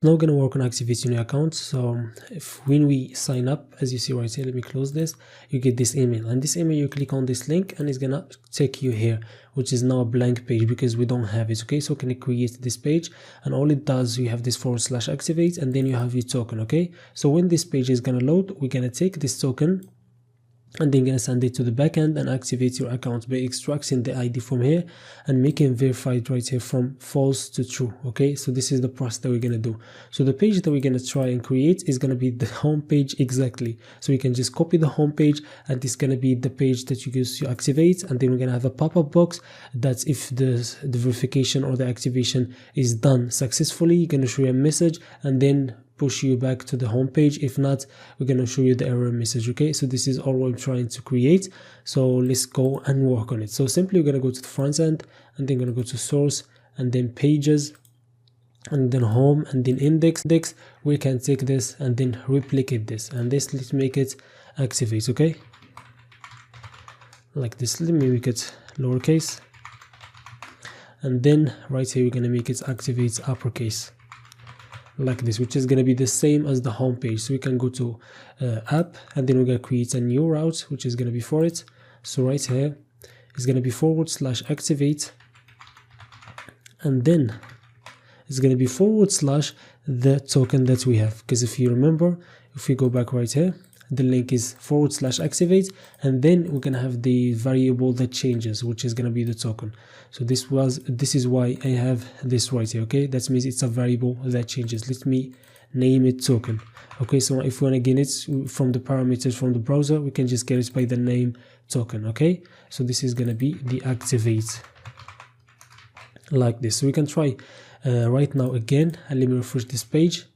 Now we're going to work on activating your account. So if when we sign up, as you see right here, let me close this, you get this email, and this email you click on this link and it's gonna take you here, which is now a blank page because we don't have it. Okay, so can you create this page, and all it does, you have this / activate, and then you have your token. Okay, so when this page is gonna load, we're gonna take this token and then gonna send it to the backend and activate your account by extracting the ID from here and making verified right here from false to true. Okay, so this is the process that we're gonna do. So the page that we're gonna try and create is gonna be the home page exactly. So we can just copy the home page, and it's gonna be the page that you use to activate, and then we're gonna have a pop-up box that if the verification or the activation is done successfully, you're gonna show you a message and then push you back to the home page. If not, we're gonna show you the error message. Okay, so this is all what I'm trying to create. So let's go and work on it. So simply we're gonna go to the front end, and then gonna go to source, and then pages, and then home, and then index. We can take this and then replicate this, and this, let's make it activate. Okay, like this. Let me make it lowercase, and then right here we're gonna make it activate uppercase, like this, which is going to be the same as the home page. So we can go to app, and then we're going to create a new route, which is going to be for it. So right here is going to be / activate, and then it's going to be / the token that we have, because if you remember, if we go back right here, the link is / activate, and then we're gonna have the variable that changes, which is gonna be the token. So this is why I have this right here. Okay, that means it's a variable that changes. Let me name it token. Okay, so if we want to get it from the parameters from the browser, we can just get it by the name token. Okay, so this is gonna be the activate, like this. So we can try right now again, and let me refresh this page,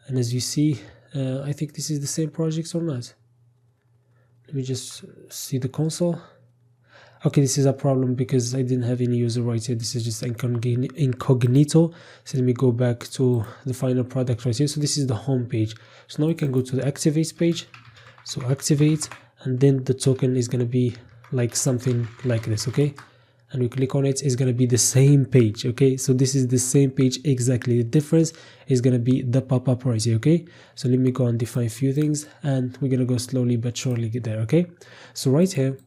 and as you see, I think this is the same project or not. Let me just see the console. Okay, this is a problem because I didn't have any user right here. This is just incognito. So let me go back to the final product right here. So this is the home page. So now we can go to the activate page. So activate, and then the token is going to be like something like this. Okay, and we click on it, it's going to be the same page. Okay, so this is the same page exactly. The difference is going to be the pop-up right here. Okay, so let me go and define a few things, and we're going to go slowly but surely get there. Okay, so right here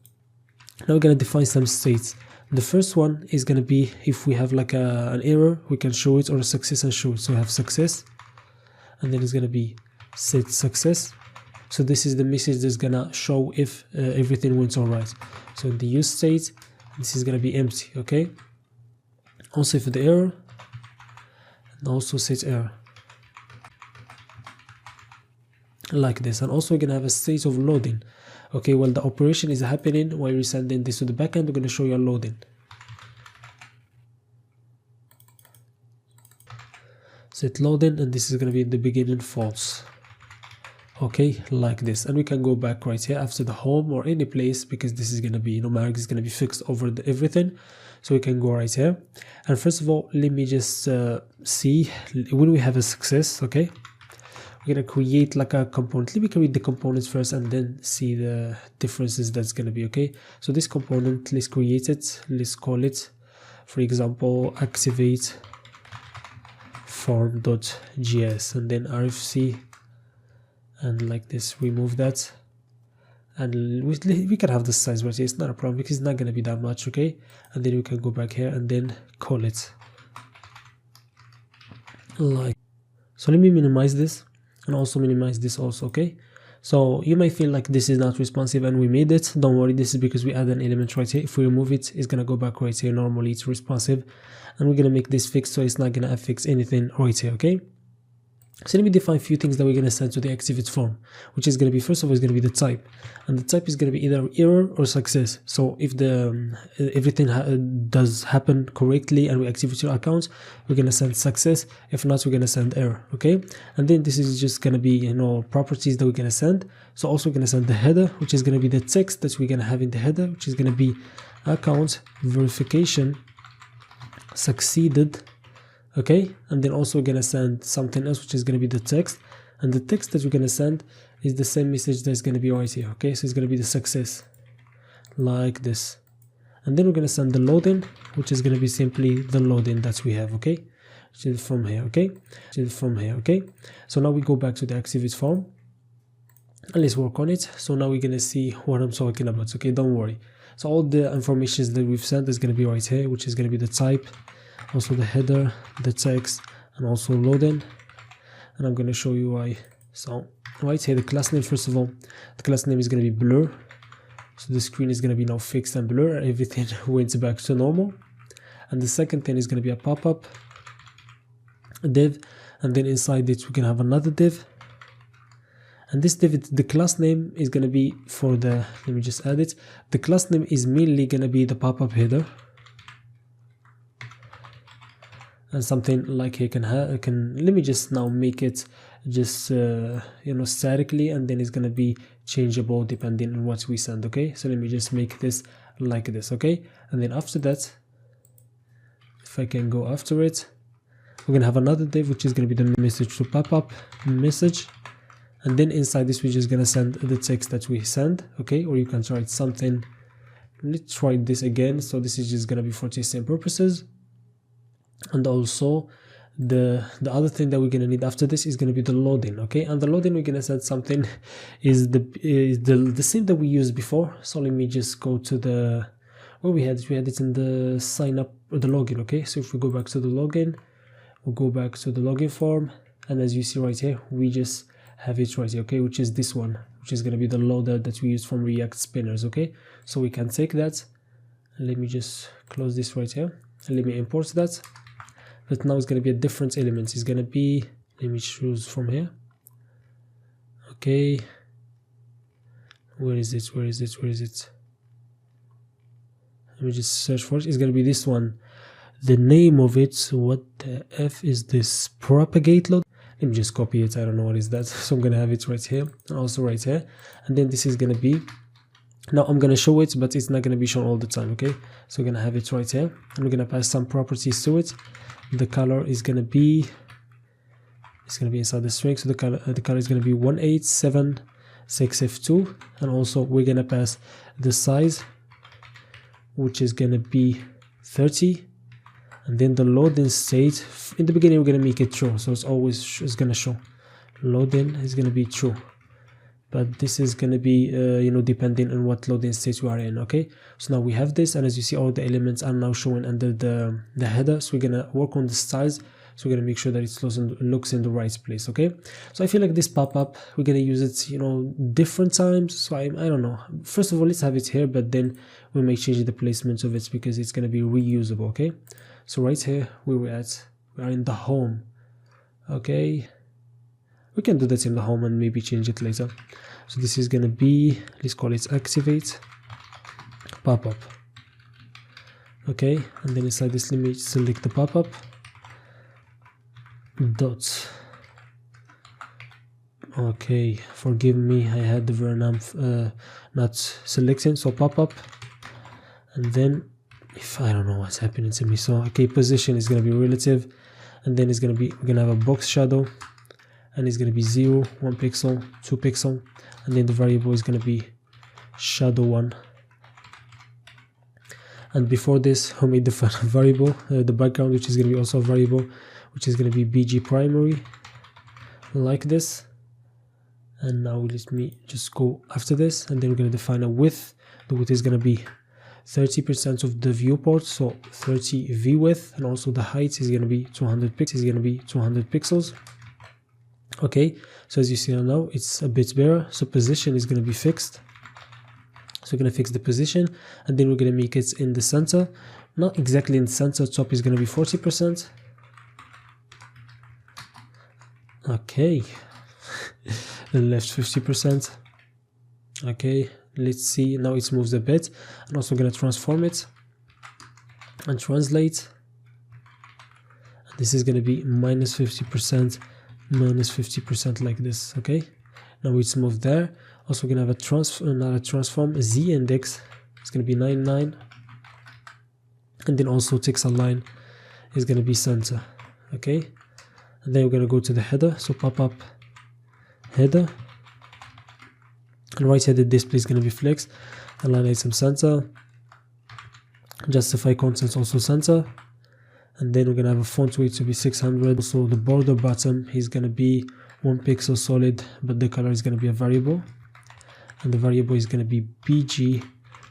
now we're going to define some states. The first one is going to be if we have like an error, we can show it, or a success and show it. So we have success, and then it's going to be set success. So this is the message that's going to show if everything went all right. So in the use state, this is going to be empty. Okay, also for the error, and also set error, like this. And also we're going to have a state of loading. Okay, while the operation is happening, while we're sending this to the backend, we're going to show you a loading. Set loading, and this is going to be the beginning false. Okay, like this. And we can go back right here after the home or any place, because this is going to be, numeric is going to be fixed over everything. So we can go right here, and first of all, let me just see when we have a success. Okay, we're going to create like a component. Let me create the components first and then see the differences that's going to be. Okay, so this component, let's create it. Let's call it, for example, activate form.js, and then RFC, and like this, remove that, and we can have the size right here. It's not a problem because it's not going to be that much. Okay, and then we can go back here and then call it like so. Let me minimize this and also minimize this also. Okay, so you might feel like this is not responsive and we made it. Don't worry, this is because we add an element right here. If we remove it, it's gonna go back right here. Normally it's responsive, and we're gonna make this fixed so it's not gonna affect anything right here. Okay, so let me define a few things that we're going to send to the activate form, which is going to be, first of all, is going to be the type, and the type is going to be either error or success. So if the everything does happen correctly and we activate your account, we're going to send success. If not, we're going to send error. Okay, and then this is just going to be, you know, properties that we're going to send. So also we're going to send the header, which is going to be the text that we're going to have in the header, which is going to be account verification succeeded. Okay, and then also we're gonna send something else, which is gonna be the text, and the text that we're gonna send is the same message that's gonna be right here. Okay, so it's gonna be the success, like this, and then we're gonna send the loading, which is gonna be simply the loading that we have. Okay, from here, okay? So now we go back to the activate form and let's work on it. So now we're gonna see what I'm talking about, okay? Don't worry. So all the information that we've sent is gonna be right here, which is gonna be the type, also the header, the text, and also loading. And I'm gonna show you why. So right here, the class name, first of all, the class name is gonna be blur. So the screen is gonna be now fixed and blur, everything went back to normal. And the second thing is gonna be a pop-up div, and then inside it we can have another div. And this div, the class name is gonna be for the, let me just add it. The class name is mainly gonna be the pop-up header. And something like here let me just now make it just statically, and then it's gonna be changeable depending on what we send, okay? So let me just make this like this, okay? And then after that, if I can go after it, we're gonna have another div which is gonna be the message to pop-up message, and then inside this we're just gonna send the text that we send, okay? Or you can try something, let's try this again. So this is just gonna be for testing purposes. And also the other thing that we're gonna need after this is gonna be the loading, okay? And the loading we're gonna set something is the same that we used before. So let me just go to the where we had it in the sign up or the login, okay? So if we go back to the login, we'll go back to the login form, and as you see right here, we just have it right here, okay? Which is this one, which is gonna be the loader that we use from React spinners, okay? So we can take that. Let me just close this right here and let me import that. But now it's going to be a different element. It's going to be, let me choose from here, okay? Where is it? Let me just search for it. It's going to be this one. The name of it, what the F is this? Propagate load. Let me just copy it. I don't know what is that. So I'm going to have it right here and also right here. And then this is going to be, now I'm going to show it, but it's not going to be shown all the time, okay? So we're going to have it right here, and we're going to pass some properties to it. The color is going to be, it's going to be inside the string. So the color is going to be 18766f2, and also we're going to pass the size, which is going to be 30, and then the loading state in the beginning we're going to make it true, so it's going to show loading is going to be true, but this is going to be depending on what loading state we are in, okay? So now we have this, and as you see, all the elements are now showing under the header. So we're going to work on the styles, so we're going to make sure that it looks in the right place, okay? So I feel like this pop-up, we're going to use it different times. So I don't know, first of all, let's have it here, but then we may change the placement of it because it's going to be reusable, okay? So right here where we are in the home, okay? We can do that in the home and maybe change it later. So this is gonna be, let's call it activate pop-up, okay? And then inside this, let me select the pop-up dots, okay? Forgive me, I had the verb not selecting. So pop-up, and then if I don't know what's happening to me, so okay, position is gonna be relative, and then it's gonna be, we're gonna have a box shadow, and it's going to be 0, 1 pixel, 2 pixel, and then the variable is going to be shadow1. And before this, we made the variable, the background, which is going to be also a variable, which is going to be bg primary, like this. And now let me just go after this, and then we're going to define a width. The width is going to be 30% of the viewport, so 30 v width, and also the height is going to be 200 pixels. Okay, so as you see now, it's a bit better. So position is going to be fixed. So we're going to fix the position, and then we're going to make it in the center. Not exactly in the center, top is going to be 40%. Okay, the left 50%. Okay, let's see, now it moves a bit. I'm also going to transform it and translate. This is going to be minus 50%. Minus 50% like this, okay? Now it's moved there. Also we're gonna have another transform z index. It's gonna be 99, and then also text align is gonna be center, okay? And then we're gonna go to the header. So pop-up header, and right here the display is gonna be flex. Align item center. Justify content also center. and then we're gonna have a font weight to be 600. Also the border bottom is gonna be 1 pixel solid, but the color is gonna be a variable, and the variable is gonna be bg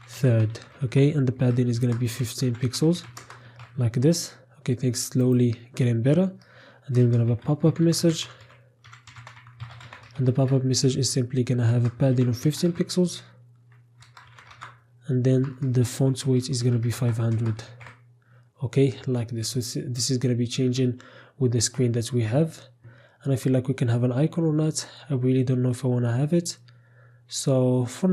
third. Okay, and the padding is gonna be 15 pixels like this. Okay, things slowly getting better. And then we're gonna have a pop-up message, and the pop-up message is simply gonna have a padding of 15 pixels, and then the font weight is gonna be 500. Okay, like this. So this is gonna be changing with the screen that we have, and I feel like we can have an icon or not. I really don't know if I want to have it. So for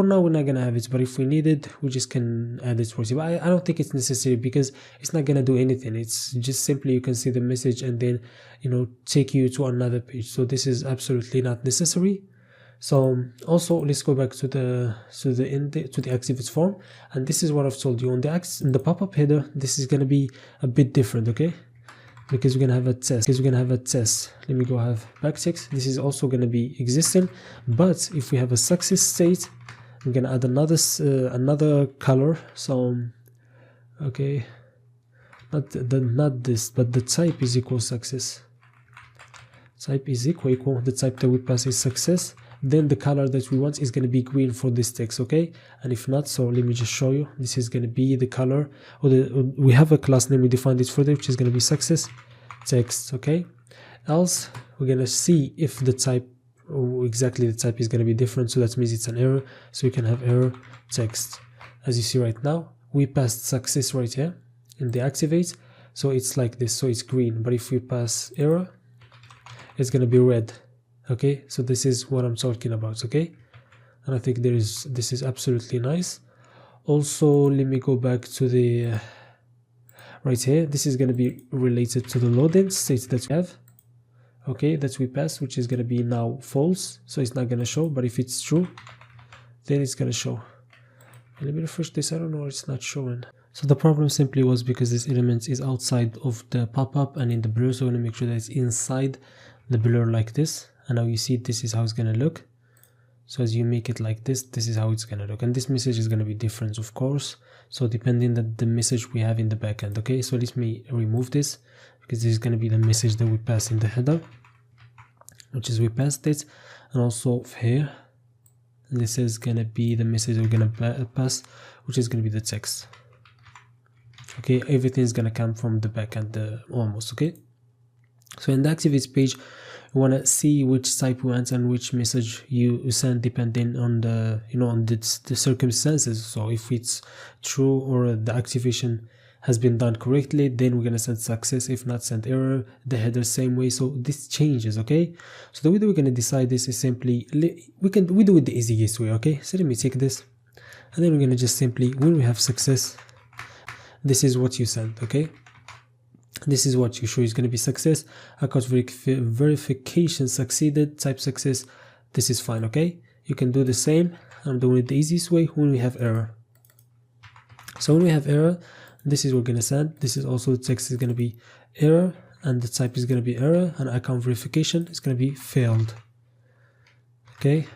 now we're not gonna have it, but if we need it, we just can add it for you. But I don't think it's necessary, because it's not gonna do anything. It's just simply you can see the message and then, you know, take you to another page. So this is absolutely not necessary. So also let's go back to the activates form, and this is what I've told you on the pop-up header. This is gonna be a bit different, okay? Because we're gonna have a test. Let me go have backticks. This is also gonna be existing, but if we have a success state, we're gonna add another color. So okay, not this, but the type is equal success. Type is equal. The type that we pass is success. Then the color that we want is going to be green for this text, okay? And if not, so let me just show you. This is going to be the color, we have a class name, we defined it for them, which is going to be success text, okay? Else, we're going to see if the type, exactly the type is going to be different, so that means it's an error. So we can have error text. As you see right now, we passed success right here in the activate, so it's like this, so it's green. But if we pass error, it's going to be red. Okay, so this is what I'm talking about, okay? And I think this is absolutely nice. Also, let me go back to the right here. This is going to be related to the loading state that we have, okay, that we pass, which is going to be now false, so it's not going to show. But if it's true, then it's going to show. Let me refresh this. I don't know why it's not showing. So the problem simply was because this element is outside of the pop-up and in the blur, so I want to make sure that it's inside the blur like this. And now you see this is how it's going to look. So as you make it like this, this is how it's going to look. And this message is going to be different, of course, so depending on the message we have in the backend. Okay, so let me remove this, because this is going to be the message that we pass in the header, which is we passed it. And also here, this is going to be the message we're going to pass, which is going to be the text. Okay, everything is going to come from the backend almost. Okay, so in the activates page, we want to see which type we want and which message you send depending on the, you know, on the circumstances. So if it's true or the activation has been done correctly, then we're going to send success. If not, send error. The header same way. So this changes, okay? So the way that we're going to decide this is simply, we do it the easiest way, okay? So let me take this, and then we're going to just simply, when we have success, this is what you send, okay? This is what you show is going to be success. Account verification succeeded, type success. This is fine, okay? You can do the same. I'm doing it the easiest way when we have error. So when we have error, this is what we're going to send. This is also the text is going to be error, and the type is going to be error, and account verification is going to be failed. Okay?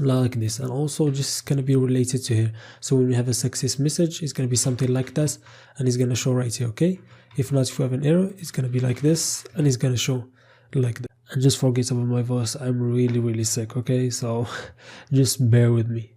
Like this. And also just going to be related to here. So when we have a success message, it's going to be something like this, and it's going to show right here, okay? If not, if we have an error, it's going to be like this, and it's going to show like that. And just forget about my voice, I'm really sick, okay? So just bear with me.